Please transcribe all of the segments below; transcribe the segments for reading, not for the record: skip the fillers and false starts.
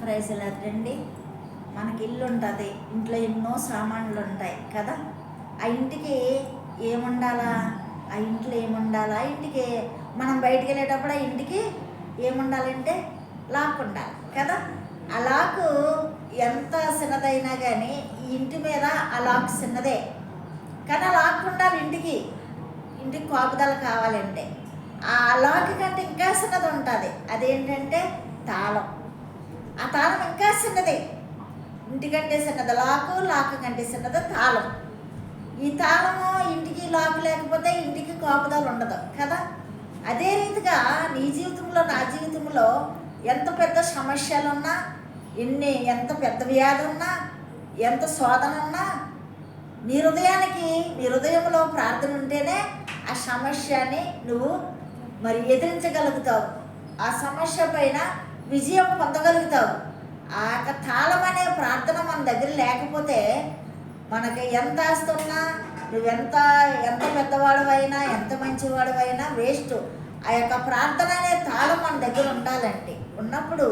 ప్రైజ్లాడండి. మనకి ఇల్లు ఉంటుంది, ఇంట్లో ఎన్నో సామాన్లు ఉంటాయి కదా. ఆ ఇంటికి ఏముండాలా, ఆ ఇంట్లో ఏముండాలా, ఆ ఇంటికి మనం బయటికి వెళ్ళేటప్పుడు ఆ ఇంటికి ఏముండాలంటే లాక్ ఉండాలి కదా. ఆ లాకు ఎంత చిన్నదైనా కానీ ఈ ఇంటి మీద ఆ లాక్ చిన్నదే, కానీ ఆ లాక్ ఉండాలి ఇంటికి. ఇంటికి కాపుదల కావాలంటే ఆ లాక్ కంటే ఇంకా చిన్నది ఉంటుంది, అదేంటంటే తాళం. ఆ తాళం ఇంకా చిన్నది, ఇంటికంటే చిన్నది లాకు, లాకు కంటే చిన్నది తాళం. ఈ తాళము ఇంటికి లాకు లేకపోతే ఇంటికి కాపుదల ఉండదు కదా. అదే రీతిగా నీ జీవితంలో నా జీవితంలో ఎంత పెద్ద సమస్యలున్నా, ఎంత పెద్ద వ్యాధి ఉన్నా, ఎంత శోధన ఉన్నా, నీ హృదయంలో ప్రార్థన ఉంటేనే ఆ సమస్యని నువ్వు మరి ఎదిరించగలుగుతావు, ఆ సమస్య పైన విజయం పొందగలుగుతావు. ఆ యొక్క తాళం అనే ప్రార్థన మన దగ్గర లేకపోతే మనకి ఎంత ఆస్తున్నా, నువ్వెంత ఎంత పెద్దవాడువైనా, ఎంత మంచివాడువైనా వేస్ట్. ఆ యొక్క ప్రార్థన అనే తాళం మన దగ్గర ఉండాలండి. ఉన్నప్పుడు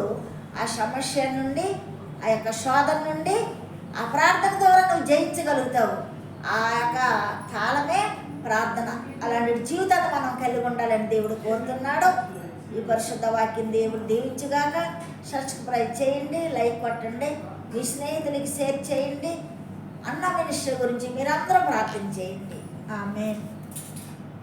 ఆ సమస్య నుండి, ఆ యొక్క శోధన నుండి ఆ ప్రార్థన ద్వారా నువ్వు జయించగలుగుతావు. ఆ యొక్క తాళమే ప్రార్థన. అలాంటి జీవితాన్ని మనం కలిగి ఉండాలని దేవుడు కోరుతున్నాడు. ఈ పరిశుద్ధ వాక్యం దేవుడు దీవించుగాక. సబ్స్క్రైబ్ చేయండి, లైక్ కొట్టండి, మీ స్నేహితులకి షేర్ చేయండి. అన్న మినిస్టర్ గురించి మీరందరూ ప్రార్థన చేయండి. ఆమేన్.